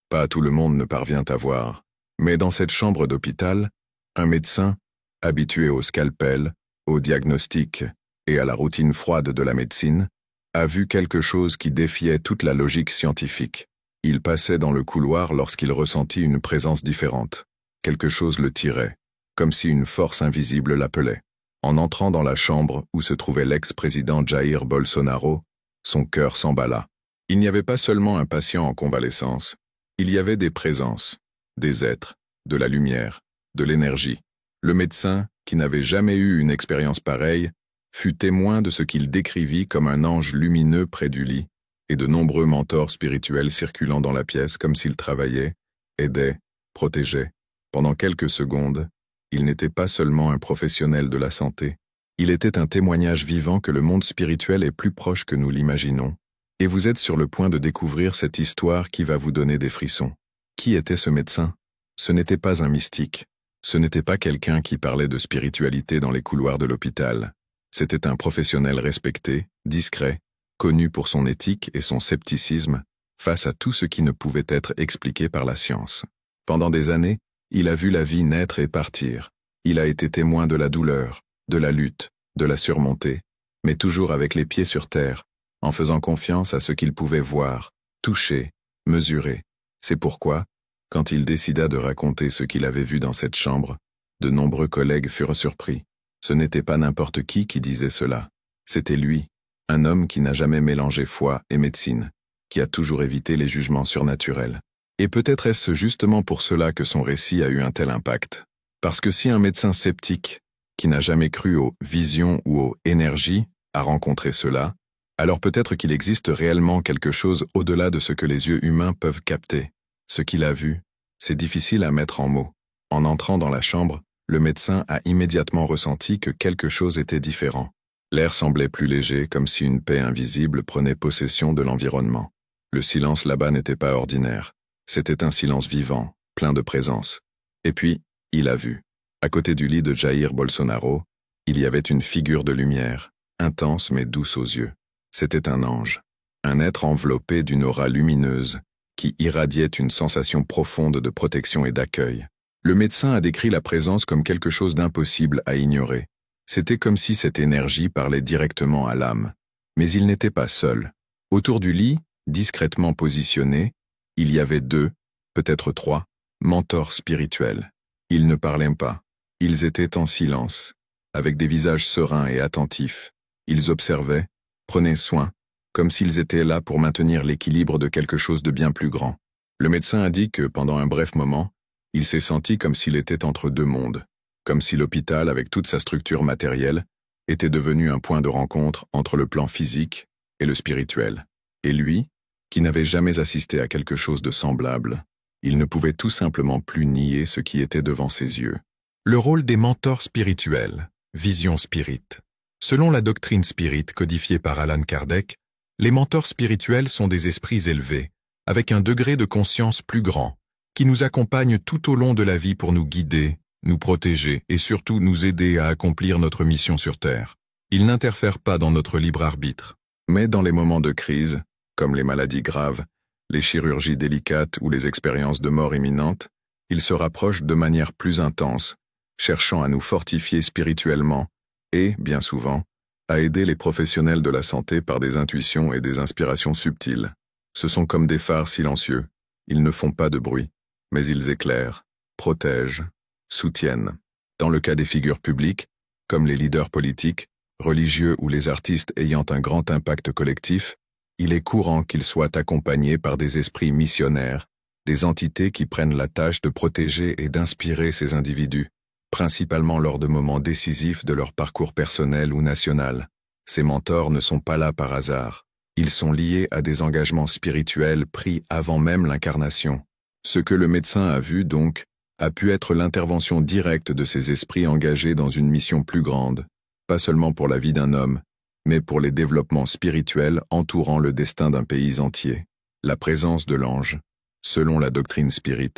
Pas tout le monde ne parvient à voir. Mais dans cette chambre d'hôpital, un médecin, habitué au scalpel, au diagnostic et à la routine froide de la médecine, a vu quelque chose qui défiait toute la logique scientifique. Il passait dans le couloir lorsqu'il ressentit une présence différente. Quelque chose le tirait, comme si une force invisible l'appelait. En entrant dans la chambre où se trouvait l'ex-président Jair Bolsonaro, son cœur s'emballa. Il n'y avait pas seulement un patient en convalescence, il y avait des présences, des êtres, de la lumière, de l'énergie. Le médecin, qui n'avait jamais eu une expérience pareille, fut témoin de ce qu'il décrivit comme un ange lumineux près du lit, et de nombreux mentors spirituels circulant dans la pièce comme s'ils travaillaient, aidaient, protégeaient. Pendant quelques secondes, il n'était pas seulement un professionnel de la santé, il était un témoignage vivant que le monde spirituel est plus proche que nous l'imaginons, et vous êtes sur le point de découvrir cette histoire qui va vous donner des frissons. Qui était ce médecin? Ce n'était pas un mystique, ce n'était pas quelqu'un qui parlait de spiritualité dans les couloirs de l'hôpital. C'était un professionnel respecté, discret, connu pour son éthique et son scepticisme face à tout ce qui ne pouvait être expliqué par la science. Pendant des années, il a vu la vie naître et partir. Il a été témoin de la douleur, de la lutte, de la surmonter, mais toujours avec les pieds sur terre, en faisant confiance à ce qu'il pouvait voir, toucher, mesurer. C'est pourquoi, quand il décida de raconter ce qu'il avait vu dans cette chambre, de nombreux collègues furent surpris. Ce n'était pas n'importe qui disait cela. C'était lui, un homme qui n'a jamais mélangé foi et médecine, qui a toujours évité les jugements surnaturels. Et peut-être est-ce justement pour cela que son récit a eu un tel impact. Parce que si un médecin sceptique, qui n'a jamais cru aux visions ou aux énergies, a rencontré cela, alors peut-être qu'il existe réellement quelque chose au-delà de ce que les yeux humains peuvent capter. Ce qu'il a vu, c'est difficile à mettre en mots. En entrant dans la chambre, le médecin a immédiatement ressenti que quelque chose était différent. L'air semblait plus léger, comme si une paix invisible prenait possession de l'environnement. Le silence là-bas n'était pas ordinaire. C'était un silence vivant, plein de présence. Et puis, il a vu. À côté du lit de Jair Bolsonaro, il y avait une figure de lumière, intense mais douce aux yeux. C'était un ange, un être enveloppé d'une aura lumineuse qui irradiait une sensation profonde de protection et d'accueil. Le médecin a décrit la présence comme quelque chose d'impossible à ignorer. C'était comme si cette énergie parlait directement à l'âme. Mais il n'était pas seul. Autour du lit, discrètement positionnés, il y avait 2, peut-être 3, mentors spirituels. Ils ne parlaient pas. Ils étaient en silence, avec des visages sereins et attentifs. Ils observaient, prenaient soin, comme s'ils étaient là pour maintenir l'équilibre de quelque chose de bien plus grand. Le médecin a dit que, pendant un bref moment, il s'est senti comme s'il était entre 2 mondes, comme si l'hôpital, avec toute sa structure matérielle, était devenu un point de rencontre entre le plan physique et le spirituel. Et lui, qui n'avait jamais assisté à quelque chose de semblable, il ne pouvait tout simplement plus nier ce qui était devant ses yeux. Le rôle des mentors spirituels, vision spirit. Selon la doctrine spirit codifiée par Allan Kardec, les mentors spirituels sont des esprits élevés, avec un degré de conscience plus grand, qui nous accompagnent tout au long de la vie pour nous guider, nous protéger et surtout nous aider à accomplir notre mission sur Terre. Ils n'interfèrent pas dans notre libre arbitre, mais dans les moments de crise, comme les maladies graves, les chirurgies délicates ou les expériences de mort imminente, ils se rapprochent de manière plus intense, cherchant à nous fortifier spirituellement et, bien souvent, à aider les professionnels de la santé par des intuitions et des inspirations subtiles. Ce sont comme des phares silencieux. Ils ne font pas de bruit, mais ils éclairent, protègent, soutiennent. Dans le cas des figures publiques, comme les leaders politiques, religieux ou les artistes ayant un grand impact collectif, il est courant qu'ils soient accompagnés par des esprits missionnaires, des entités qui prennent la tâche de protéger et d'inspirer ces individus, principalement lors de moments décisifs de leur parcours personnel ou national. Ces mentors ne sont pas là par hasard. Ils sont liés à des engagements spirituels pris avant même l'incarnation. Ce que le médecin a vu, donc, a pu être l'intervention directe de ces esprits engagés dans une mission plus grande, pas seulement pour la vie d'un homme, mais pour les développements spirituels entourant le destin d'un pays entier. La présence de l'ange. Selon la doctrine spirit,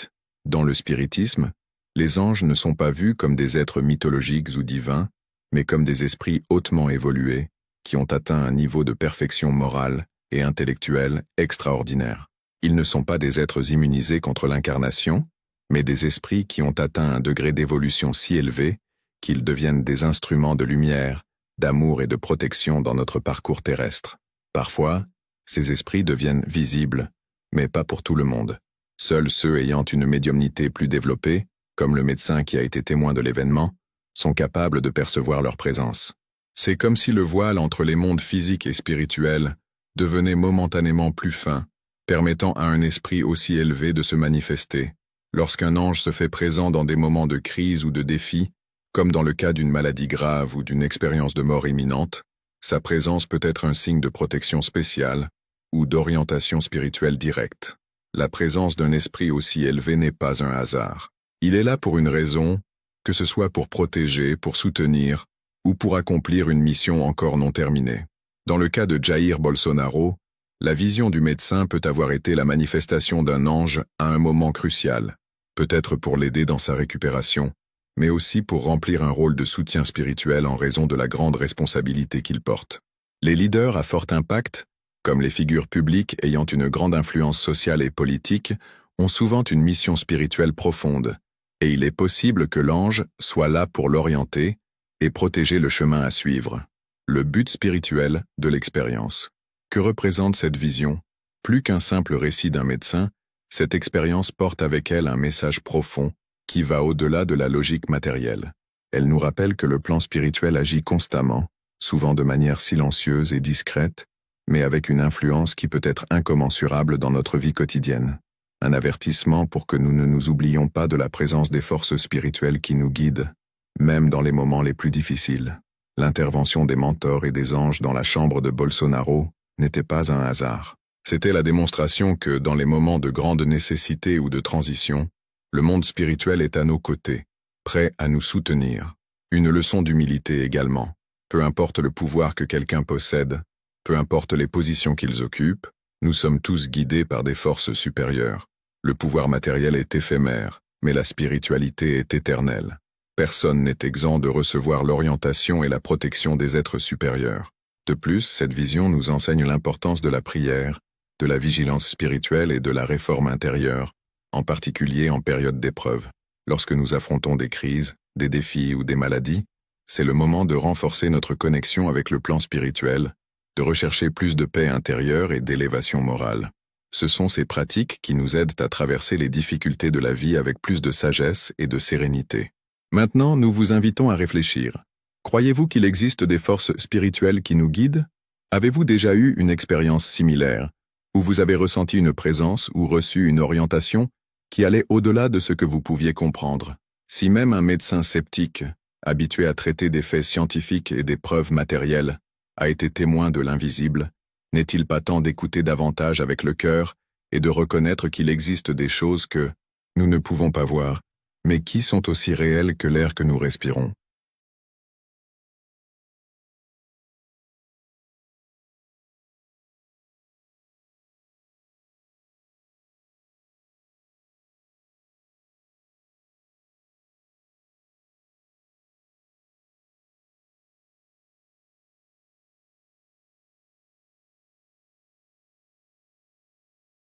dans le spiritisme, les anges ne sont pas vus comme des êtres mythologiques ou divins, mais comme des esprits hautement évolués, qui ont atteint un niveau de perfection morale et intellectuelle extraordinaire. Ils ne sont pas des êtres immunisés contre l'incarnation, mais des esprits qui ont atteint un degré d'évolution si élevé qu'ils deviennent des instruments de lumière, d'amour et de protection dans notre parcours terrestre. Parfois, ces esprits deviennent visibles, mais pas pour tout le monde. Seuls ceux ayant une médiumnité plus développée, comme le médecin qui a été témoin de l'événement, sont capables de percevoir leur présence. C'est comme si le voile entre les mondes physiques et spirituels devenait momentanément plus fin, permettant à un esprit aussi élevé de se manifester. Lorsqu'un ange se fait présent dans des moments de crise ou de défi, comme dans le cas d'une maladie grave ou d'une expérience de mort imminente, sa présence peut être un signe de protection spéciale ou d'orientation spirituelle directe. La présence d'un esprit aussi élevé n'est pas un hasard. Il est là pour une raison, que ce soit pour protéger, pour soutenir, ou pour accomplir une mission encore non terminée. Dans le cas de Jair Bolsonaro, la vision du médecin peut avoir été la manifestation d'un ange à un moment crucial, peut-être pour l'aider dans sa récupération, mais aussi pour remplir un rôle de soutien spirituel en raison de la grande responsabilité qu'il porte. Les leaders à fort impact, comme les figures publiques ayant une grande influence sociale et politique, ont souvent une mission spirituelle profonde, et il est possible que l'ange soit là pour l'orienter et protéger le chemin à suivre. Le but spirituel de l'expérience. Que représente cette vision? Plus qu'un simple récit d'un médecin, cette expérience porte avec elle un message profond qui va au-delà de la logique matérielle. Elle nous rappelle que le plan spirituel agit constamment, souvent de manière silencieuse et discrète, mais avec une influence qui peut être incommensurable dans notre vie quotidienne. Un avertissement pour que nous ne nous oublions pas de la présence des forces spirituelles qui nous guident, même dans les moments les plus difficiles. L'intervention des mentors et des anges dans la chambre de Bolsonaro n'était pas un hasard. C'était la démonstration que, dans les moments de grande nécessité ou de transition, le monde spirituel est à nos côtés, prêt à nous soutenir. Une leçon d'humilité également. Peu importe le pouvoir que quelqu'un possède, peu importe les positions qu'ils occupent, nous sommes tous guidés par des forces supérieures. Le pouvoir matériel est éphémère, mais la spiritualité est éternelle. Personne n'est exempt de recevoir l'orientation et la protection des êtres supérieurs. De plus, cette vision nous enseigne l'importance de la prière, de la vigilance spirituelle et de la réforme intérieure, en particulier en période d'épreuve. Lorsque nous affrontons des crises, des défis ou des maladies, c'est le moment de renforcer notre connexion avec le plan spirituel, de rechercher plus de paix intérieure et d'élévation morale. Ce sont ces pratiques qui nous aident à traverser les difficultés de la vie avec plus de sagesse et de sérénité. Maintenant, nous vous invitons à réfléchir. Croyez-vous qu'il existe des forces spirituelles qui nous guident? Avez-vous déjà eu une expérience similaire, où vous avez ressenti une présence ou reçu une orientation qui allait au-delà de ce que vous pouviez comprendre? Si même un médecin sceptique, habitué à traiter des faits scientifiques et des preuves matérielles, a été témoin de l'invisible, n'est-il pas temps d'écouter davantage avec le cœur et de reconnaître qu'il existe des choses que nous ne pouvons pas voir, mais qui sont aussi réelles que l'air que nous respirons?